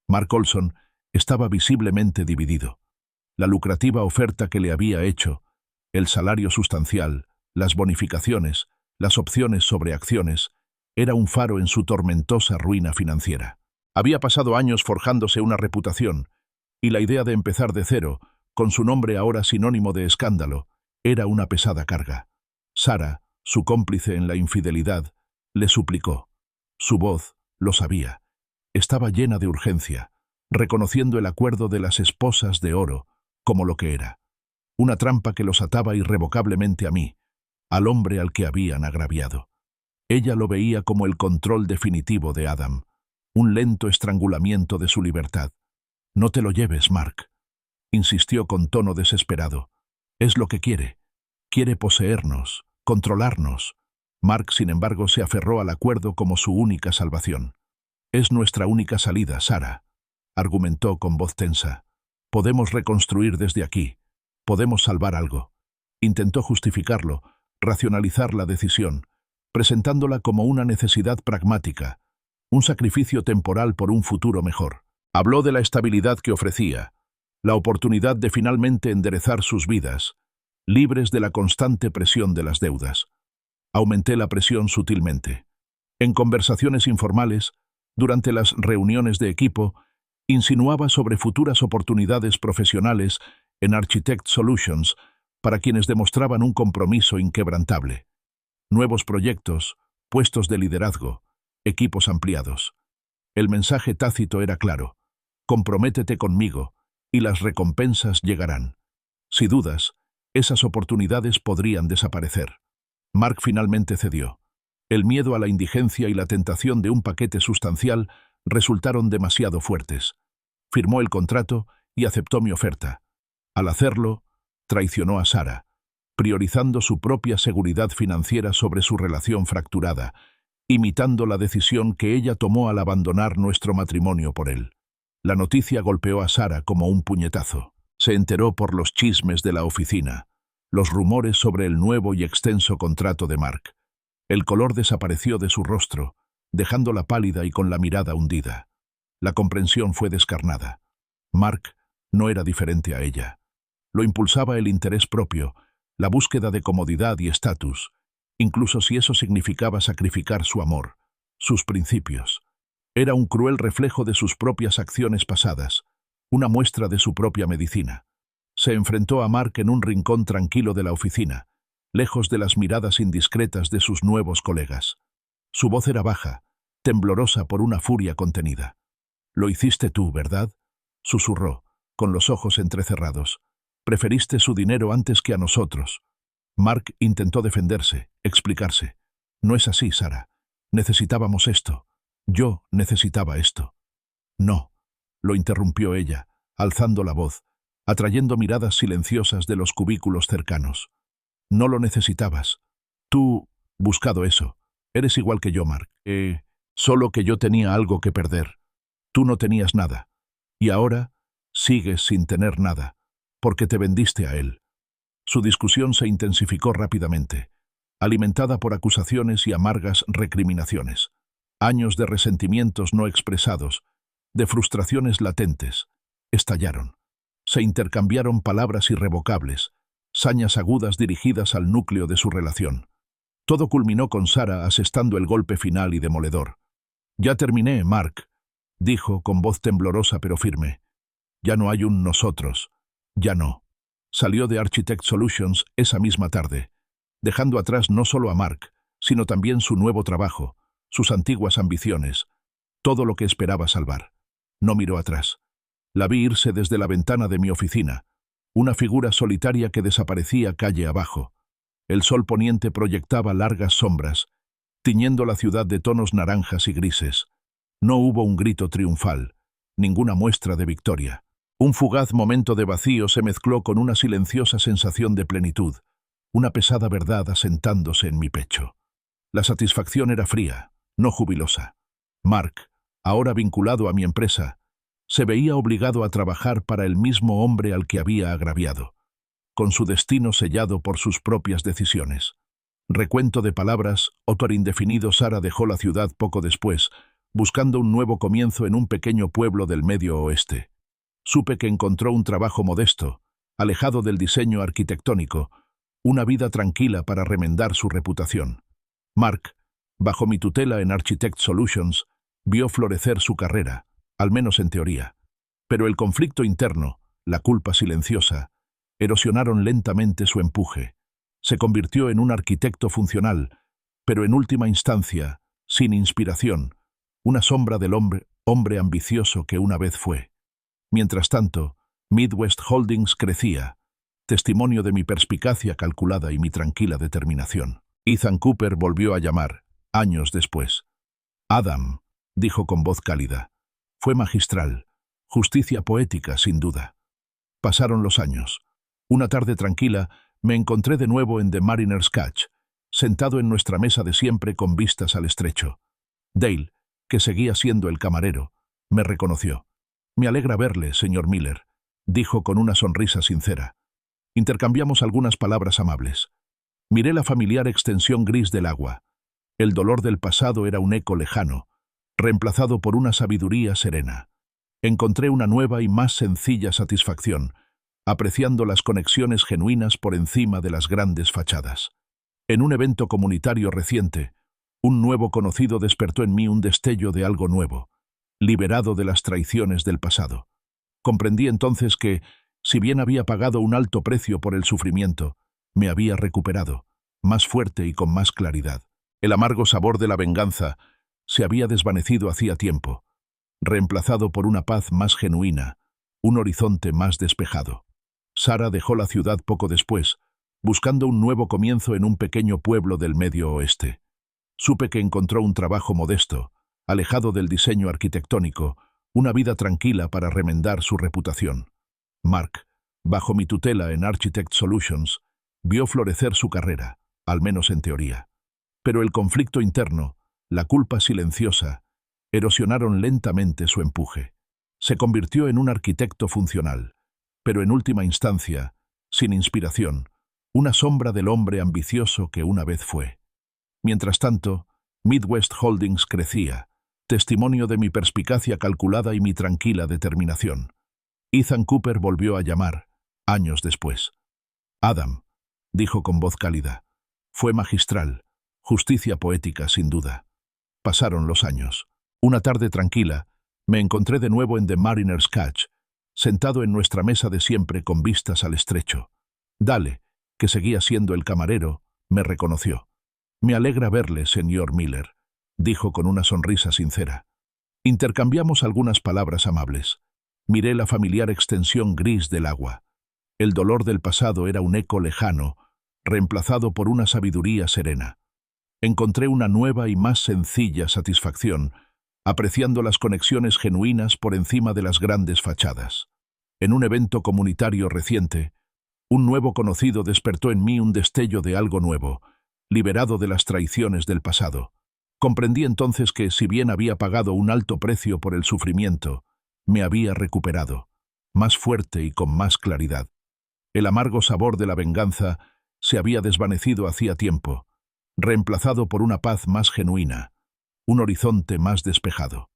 Mark Olson estaba visiblemente dividido. La lucrativa oferta que le había hecho, el salario sustancial, las bonificaciones, las opciones sobre acciones, era un faro en su tormentosa ruina financiera. Había pasado años forjándose una reputación, y la idea de empezar de cero, con su nombre ahora sinónimo de escándalo, era una pesada carga. Sara, su cómplice en la infidelidad, le suplicó. Su voz, lo sabía, estaba llena de urgencia, reconociendo el acuerdo de las esposas de oro como lo que era. Una trampa que los ataba irrevocablemente a mí, al hombre al que habían agraviado. Ella lo veía como el control definitivo de Adam, un lento estrangulamiento de su libertad. «No te lo lleves, Mark», insistió con tono desesperado. «Es lo que quiere. Quiere poseernos, controlarnos». Mark, sin embargo, se aferró al acuerdo como su única salvación. «Es nuestra única salida, Sara», argumentó con voz tensa. «Podemos reconstruir desde aquí. Podemos salvar algo». Intentó justificarlo, racionalizar la decisión, presentándola como una necesidad pragmática, un sacrificio temporal por un futuro mejor. Habló de la estabilidad que ofrecía, la oportunidad de finalmente enderezar sus vidas, libres de la constante presión de las deudas. Aumenté la presión sutilmente. En conversaciones informales, durante las reuniones de equipo, insinuaba sobre futuras oportunidades profesionales en Architect Solutions para quienes demostraban un compromiso inquebrantable. Nuevos proyectos, puestos de liderazgo, equipos ampliados. El mensaje tácito era claro: comprométete conmigo y las recompensas llegarán. Si dudas, esas oportunidades podrían desaparecer. Mark finalmente cedió. El miedo a la indigencia y la tentación de un paquete sustancial resultaron demasiado fuertes. Firmó el contrato y aceptó mi oferta. Al hacerlo, traicionó a Sara, priorizando su propia seguridad financiera sobre su relación fracturada, imitando la decisión que ella tomó al abandonar nuestro matrimonio por él. La noticia golpeó a Sara como un puñetazo. Se enteró por los chismes de la oficina, los rumores sobre el nuevo y extenso contrato de Mark. El color desapareció de su rostro, dejándola pálida y con la mirada hundida. La comprensión fue descarnada. Mark no era diferente a ella. Lo impulsaba el interés propio, la búsqueda de comodidad y estatus, incluso si eso significaba sacrificar su amor, sus principios. Era un cruel reflejo de sus propias acciones pasadas, una muestra de su propia medicina. Se enfrentó a Mark en un rincón tranquilo de la oficina, lejos de las miradas indiscretas de sus nuevos colegas. Su voz era baja, temblorosa por una furia contenida. «Lo hiciste tú, ¿verdad?», susurró, con los ojos entrecerrados. «Preferiste su dinero antes que a nosotros». Mark intentó defenderse, explicarse. «No es así, Sara. Necesitábamos esto. Yo necesitaba esto». «No», lo interrumpió ella, alzando la voz, atrayendo miradas silenciosas de los cubículos cercanos. «No lo necesitabas. Tú, buscado eso. Eres igual que yo, Mark. Solo que yo tenía algo que perder. Tú no tenías nada. Y ahora sigues sin tener nada, porque te vendiste a él». Su discusión se intensificó rápidamente, alimentada por acusaciones y amargas recriminaciones. Años de resentimientos no expresados, de frustraciones latentes. estallaron. Se intercambiaron palabras irrevocables, sañas agudas dirigidas al núcleo de su relación. Todo culminó con Sarah asestando el golpe final y demoledor. «Ya terminé, Mark», dijo con voz temblorosa pero firme. «Ya no hay un nosotros. Ya no». Salió de Architect Solutions esa misma tarde, dejando atrás no solo a Mark, sino también su nuevo trabajo, sus antiguas ambiciones, todo lo que esperaba salvar. No miró atrás. La vi irse desde la ventana de mi oficina, una figura solitaria que desaparecía calle abajo. El sol poniente proyectaba largas sombras, tiñendo la ciudad de tonos naranjas y grises. No hubo un grito triunfal, ninguna muestra de victoria. Un fugaz momento de vacío se mezcló con una silenciosa sensación de plenitud, una pesada verdad asentándose en mi pecho. La satisfacción era fría, no jubilosa. Mark, ahora vinculado a mi empresa, se veía obligado a trabajar para el mismo hombre al que había agraviado, con su destino sellado por sus propias decisiones. Recuento de palabras, autor indefinido. Sarah dejó la ciudad poco después, buscando un nuevo comienzo en un pequeño pueblo del Medio Oeste. Supe que encontró un trabajo modesto, alejado del diseño arquitectónico, una vida tranquila para remendar su reputación. Mark, bajo mi tutela en Architect Solutions, vio florecer su carrera, al menos en teoría. Pero el conflicto interno, la culpa silenciosa, erosionaron lentamente su empuje. Se convirtió en un arquitecto funcional, pero en última instancia, sin inspiración, una sombra del hombre ambicioso que una vez fue. Mientras tanto, Midwest Holdings crecía, testimonio de mi perspicacia calculada y mi tranquila determinación. Ethan Cooper volvió a llamar, años después. «Adam», dijo con voz cálida. «Fue magistral, justicia poética, sin duda». Pasaron los años. Una tarde tranquila, me encontré de nuevo en The Mariner's Catch, sentado en nuestra mesa de siempre con vistas al estrecho. Dale, que seguía siendo el camarero, me reconoció. «Me alegra verle, señor Miller», dijo con una sonrisa sincera. Intercambiamos algunas palabras amables. Miré la familiar extensión gris del agua. El dolor del pasado era un eco lejano, reemplazado por una sabiduría serena. Encontré una nueva y más sencilla satisfacción, apreciando las conexiones genuinas por encima de las grandes fachadas. En un evento comunitario reciente, un nuevo conocido despertó en mí un destello de algo nuevo, liberado de las traiciones del pasado. Comprendí entonces que, si bien había pagado un alto precio por el sufrimiento, me había recuperado, más fuerte y con más claridad. El amargo sabor de la venganza se había desvanecido hacía tiempo, reemplazado por una paz más genuina, un horizonte más despejado. Sarah dejó la ciudad poco después, buscando un nuevo comienzo en un pequeño pueblo del Medio Oeste. Supe que encontró un trabajo modesto, alejado del diseño arquitectónico, una vida tranquila para remendar su reputación. Mark, bajo mi tutela en Architect Solutions, vio florecer su carrera, al menos en teoría. Pero el conflicto interno, la culpa silenciosa, erosionaron lentamente su empuje. Se convirtió en un arquitecto funcional, pero en última instancia, sin inspiración, una sombra del hombre ambicioso que una vez fue. Mientras tanto, Midwest Holdings crecía, testimonio de mi perspicacia calculada y mi tranquila determinación. Ethan Cooper volvió a llamar, años después. «Adam», dijo con voz cálida. «Fue magistral, justicia poética, sin duda». Pasaron los años. Una tarde tranquila, me encontré de nuevo en The Mariner's Catch, sentado en nuestra mesa de siempre con vistas al estrecho. Dale, que seguía siendo el camarero, me reconoció. «Me alegra verle, señor Miller», dijo con una sonrisa sincera. Intercambiamos algunas palabras amables. Miré la familiar extensión gris del agua. El dolor del pasado era un eco lejano, reemplazado por una sabiduría serena. Encontré una nueva y más sencilla satisfacción, apreciando las conexiones genuinas por encima de las grandes fachadas. En un evento comunitario reciente, un nuevo conocido despertó en mí un destello de algo nuevo, liberado de las traiciones del pasado. Comprendí entonces que, si bien había pagado un alto precio por el sufrimiento, me había recuperado, más fuerte y con más claridad. El amargo sabor de la venganza se había desvanecido hacía tiempo, reemplazado por una paz más genuina, un horizonte más despejado.